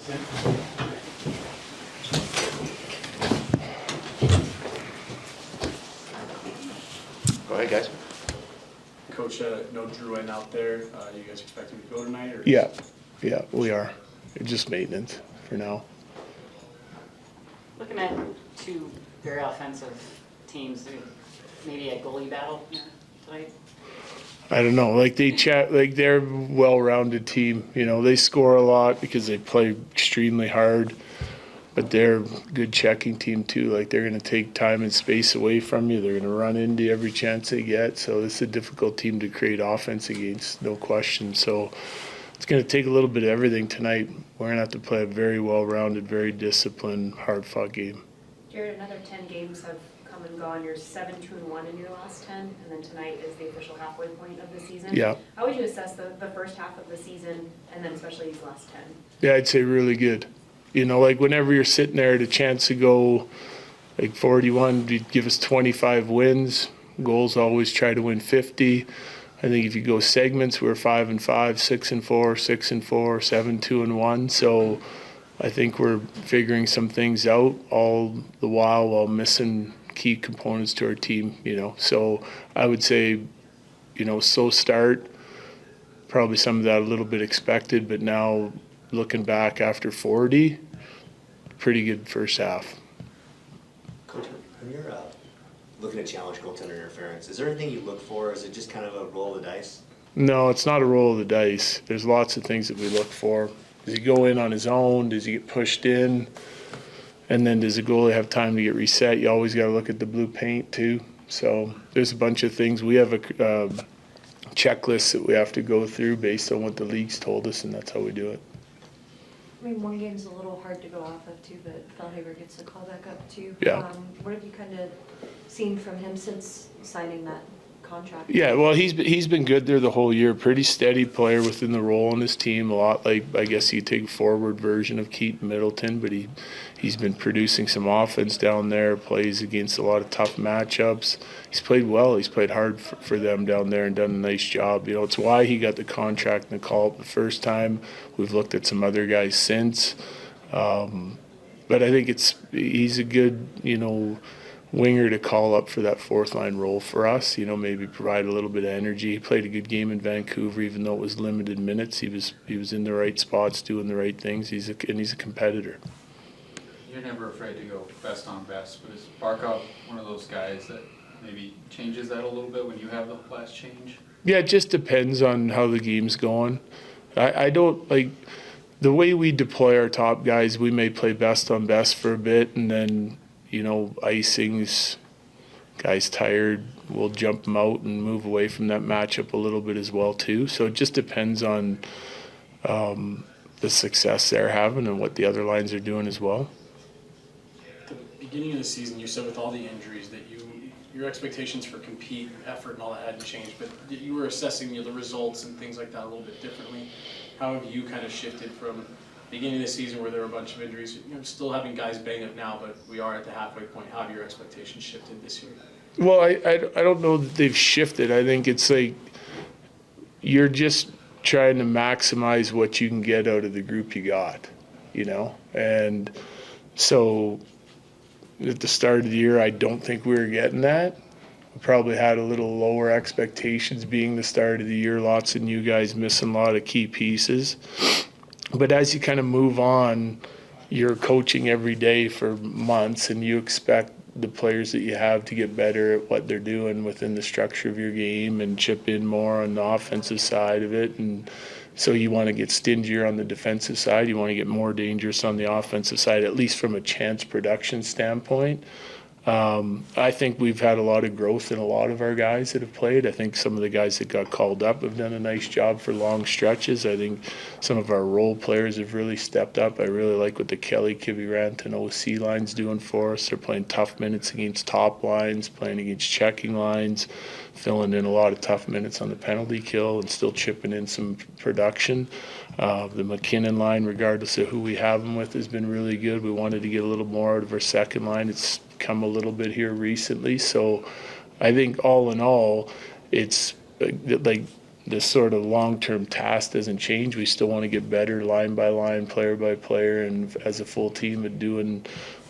Go ahead, guys. Coach, no Drew in out there. You guys expect him to go tonight? Or Yeah, we are. It's just maintenance for now. Looking at two very offensive teams, maybe a goalie battle here tonight. I don't know. Like they're a well-rounded team. You know, they score a lot because they play extremely hard. But they're a good checking team too. Like they're going to take time and space away from you. They're going to run into every chance they get. So this is a difficult team to create offense against, no question. So it's going to take a little bit of everything tonight. We're going to have to play a very well-rounded, very disciplined, hard-fought game. Jared, another 10 games have come and gone. You're 7-2-1 in your last 10, and then tonight is the official halfway point of the season. Yeah. How would you assess the first half of the season, and then especially these last 10? Yeah, I'd say really good. You know, like whenever you're sitting there at a chance to go like 41, you'd give us 25 wins. Goals always try to win 50. I think if you go segments, we're 5-5, 6-4, 6-4, 7-2-1. So I think we're figuring some things out all the while missing key components to our team, you know. So I would say, you know, start, probably some of that a little bit expected, but now looking back after 40, pretty good first half. Coach, when you're looking to challenge goaltender interference, is there anything you look for? Is it just kind of a roll of the dice? No, it's not a roll of the dice. There's lots of things that we look for. Does he go in on his own? Does he get pushed in? And then does the goalie have time to get reset? You always got to look at the blue paint too. So there's a bunch of things. We have a checklist that we have to go through based on what the league's told us, and that's how we do it. I mean, one game's a little hard to go off of too, but Feldhaber gets the call back up too. Yeah. What have you kind of seen from him since signing that contract? Yeah, well, he's been good there the whole year. Pretty steady player within the role on his team. A lot like, I guess you take forward version of Keaton Middleton, but he's been producing some offense down there. Plays against a lot of tough matchups. He's played well. He's played hard for them down there and done a nice job. You know, it's why he got the contract and the call up the first time. We've looked at some other guys since, but I think he's a good, you know, winger to call up for that fourth line role for us, you know, maybe provide a little bit of energy. He played a good game in Vancouver, even though it was limited minutes. He was in the right spots, doing the right things. He's a competitor. You're never afraid to go best on best, but is Barkov one of those guys that maybe changes that a little bit when you have the last change? Yeah, it just depends on how the game's going. I don't like the way we deploy our top guys. We may play best on best for a bit, and then, you know, icings, guys tired, we'll jump them out and move away from that matchup a little bit as well too. So it just depends on the success they're having and what the other lines are doing as well. At the beginning of the season, you said with all the injuries that your expectations for compete, effort, and all that hadn't changed, but you were assessing, you know, the results and things like that a little bit differently. How have you kind of shifted from beginning of the season where there were a bunch of injuries, you know, still having guys bang up now, but we are at the halfway point? How have your expectations shifted this year? Well, I don't know that they've shifted. I think it's like you're just trying to maximize what you can get out of the group you got, you know? And so at the start of the year, I don't think we were getting that. We probably had a little lower expectations being the start of the year, lots of new guys missing a lot of key pieces. But as you kind of move on, you're coaching every day for months, and you expect the players that you have to get better at what they're doing within the structure of your game and chip in more on the offensive side of it. And so you want to get stingier on the defensive side. You want to get more dangerous on the offensive side, at least from a chance production standpoint. I think we've had a lot of growth in a lot of our guys that have played. I think some of the guys that got called up have done a nice job for long stretches. I think some of our role players have really stepped up. I really like what the Kelly, Kivirant, and OC line's doing for us. They're playing tough minutes against top lines, playing against checking lines, filling in a lot of tough minutes on the penalty kill and still chipping in some production. The MacKinnon line, regardless of who we have them with, has been really good. We wanted to get a little more out of our second line. It's come a little bit here recently. So I think all in all, it's like this sort of long-term task doesn't change. We still want to get better line by line, player by player, and as a full team at doing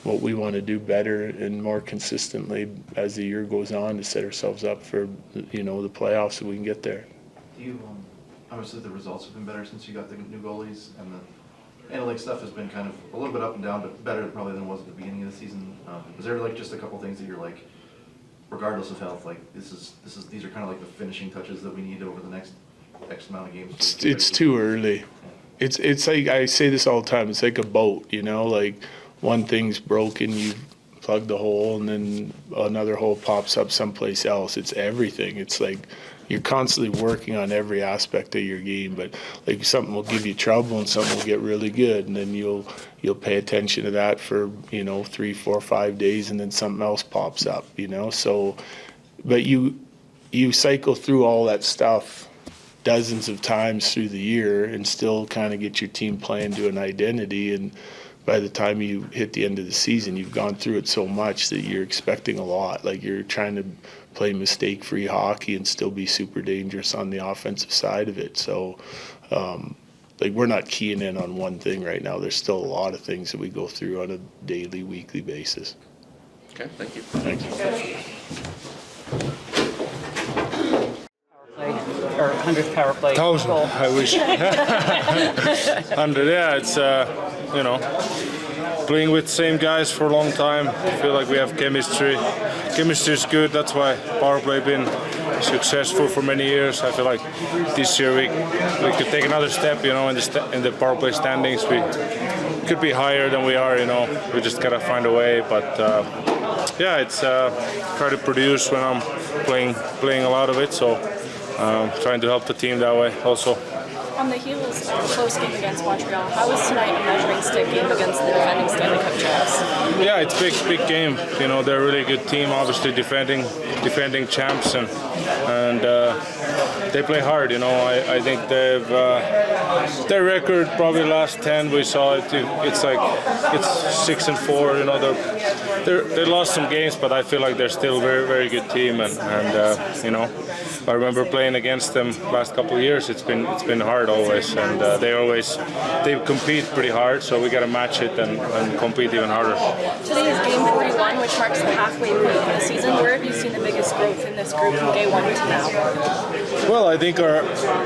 what we want to do better and more consistently as the year goes on to set ourselves up for, you know, the playoffs so we can get there. Do you, obviously the results have been better since you got the new goalies, and the analytics stuff has been kind of a little bit up and down, but better probably than it was at the beginning of the season. Was there like just a couple things that you're like, regardless of health, like these are kind of like the finishing touches that we need over the next X amount of games? It's too early. It's like, I say this all the time, it's like a boat, you know, like one thing's broken, you plug the hole, and then another hole pops up someplace else. It's everything. It's like you're constantly working on every aspect of your game, but like something will give you trouble and something will get really good, and then you'll pay attention to that for, you know, 3, 4, 5 days, and then something else pops up, you know. So, but you cycle through all that stuff dozens of times through the year and still kind of get your team playing to an identity, and by the time you hit the end of the season, you've gone through it so much that you're expecting a lot. Like you're trying to play mistake-free hockey and still be super dangerous on the offensive side of it. So, like we're not keying in on one thing right now. There's still a lot of things that we go through on a daily, weekly basis. Okay, thank you. Thank you. Or 100th power play 1,000, goal. I wish. 100, yeah, it's, you know, playing with the same guys for a long time. I feel like we have chemistry. Chemistry is good, that's why power play been successful for many years. I feel like this year we could take another step, you know, in the power play standings. We could be higher than we are, you know. We just gotta find a way, but yeah, it's try to produce when I'm playing a lot of it, so trying to help the team that way also. On the heels of a close game against Montreal, how was tonight a measuring stick game against the defending Stanley Cup champs? Yeah, it's big game. You know, they're a really good team, obviously defending champs, and they play hard. You know, I think they've their record probably last 10 we saw it. It's 6-4. You know, they lost some games, but I feel like they're still a very good team, and you know, I remember playing against them last couple of years. It's been hard always, and they compete pretty hard. So we got to match it and compete even harder. Today is game 41, which marks the halfway point of the season. Where have you seen the biggest growth in this group from day 1 to now? Well, I think our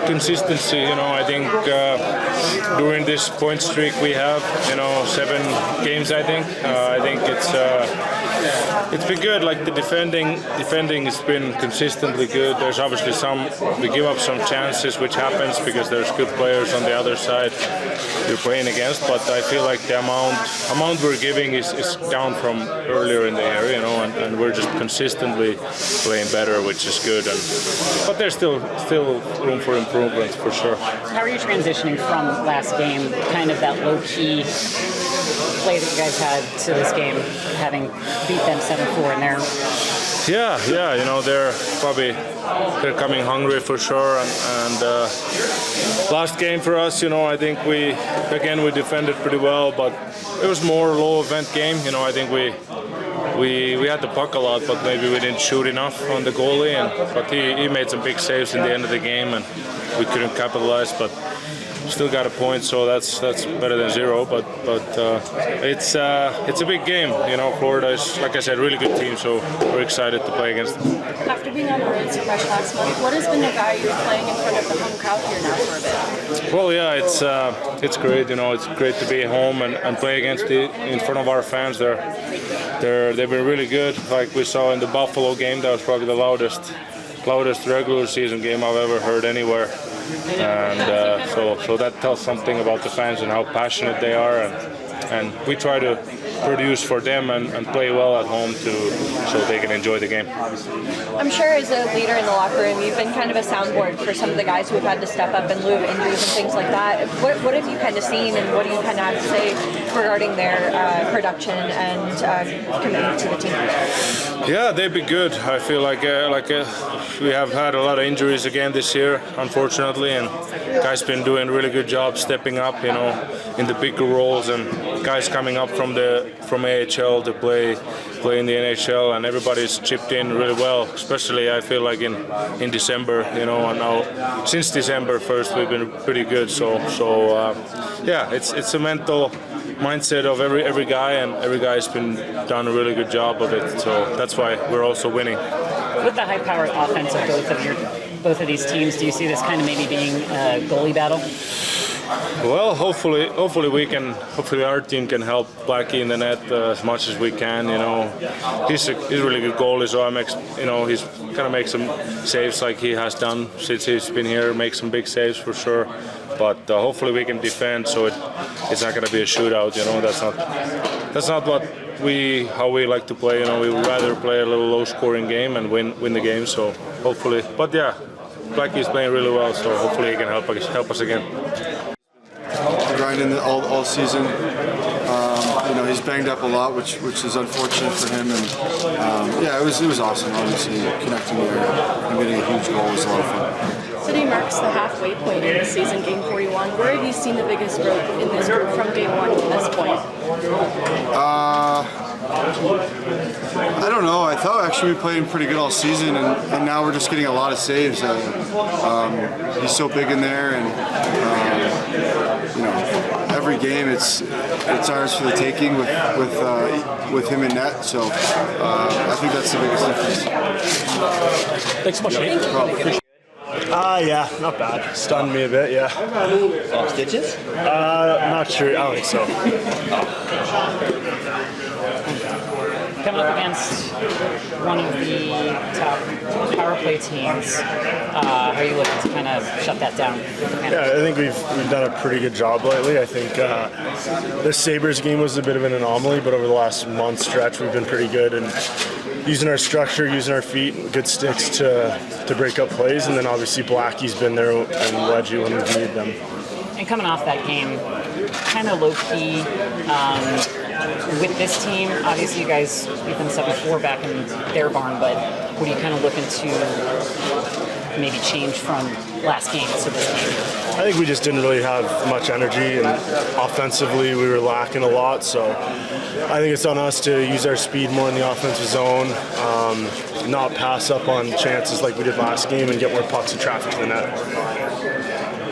consistency. You know, I think during this point streak we have, you know, 7 games. I think it's been good. Like the defending has been consistently good. There's obviously we give up some chances, which happens because there's good players on the other side you're playing against. But I feel like the amount we're giving is down from earlier in the year, you know, and we're just consistently playing better, which is good. But there's still room for improvement for sure. How are you transitioning from last game, kind of that low-key play that you guys had to this game, having beat them 7-4 in there? Yeah, you know, they're coming hungry for sure, and last game for us, you know, I think we defended pretty well, but it was more low event game. You know, I think we had the puck a lot, but maybe we didn't shoot enough on the goalie, but he made some big saves in the end of the game, and we couldn't capitalize, but still got a point, so that's better than 0. But it's a big game. You know, Florida is, like I said, a really good team, so we're excited to play against them. After being on the road so much last month, what has been the value of playing in front of the home crowd here now for a bit? Well, yeah, it's great. You know, it's great to be at home and play in front of our fans. They've been really good. Like we saw in the Buffalo game, that was probably the loudest regular season game I've ever heard anywhere. And so that tells something about the fans and how passionate they are, and we try to produce for them and play well at home so they can enjoy the game. I'm sure as a leader in the locker room, you've been kind of a soundboard for some of the guys who have had to step up in lieu of injuries and things like that. What have you kind of seen, and what do you kind of have to say regarding their production and commitment to the team? Yeah, they've been good. I feel like we have had a lot of injuries again this year, unfortunately, and guys been doing a really good job stepping up, you know, in the bigger roles, and guys coming up from the from AHL to play in the NHL, and everybody's chipped in really well. Especially I feel like in December, you know, and now since December 1st we've been pretty good. So yeah, it's a mental mindset of every guy, and every guy's done a really good job of it. So that's why we're also winning. With the high-powered offense of both of these teams, do you see this kind of maybe being a goalie battle? Well, hopefully our team can help Blackie in the net as much as we can. You know, he's a really good goalie, so he's kind of make some saves like he has done since he's been here. Make some big saves for sure. But hopefully we can defend, so it's not going to be a shootout. You know, that's not how we like to play. You know, we would rather play a little low-scoring game and win the game. So hopefully, but yeah, Blackie is playing really well, so hopefully he can help us again. Grinding all season. He's banged up a lot, which is unfortunate for him. And yeah, it was awesome. Obviously, connecting there and getting a huge goal was a lot of fun. Today marks the halfway point in the season, Game 41. Where have you seen the biggest growth in this group from Game 1 to this point? I don't know. I thought actually we played pretty good all season, and now we're just getting a lot of saves. He's so big in there, and every game it's ours for the taking with him in net. So I think that's the biggest difference. Thanks so much, Nate. Yeah, not bad. Stunned me a bit, yeah. Lost stitches? Not sure. I don't think so. Coming up against one of the top power play teams, how are you looking to kind of shut that down? Yeah, I think we've done a pretty good job lately. I think the Sabres game was a bit of an anomaly, but over the last month stretch, we've been pretty good and using our structure, using our feet, good sticks to break up plays, and then obviously Blackie's been there and led you when we've needed them. And coming off that game, kind of low-key, with this team, obviously you guys beat them 7-4 back in their barn, but what are you kind of looking to maybe change from last game to this game? I think we just didn't really have much energy, and offensively we were lacking a lot, so I think it's on us to use our speed more in the offensive zone, not pass up on chances like we did last game, and get more pucks and traffic to the net.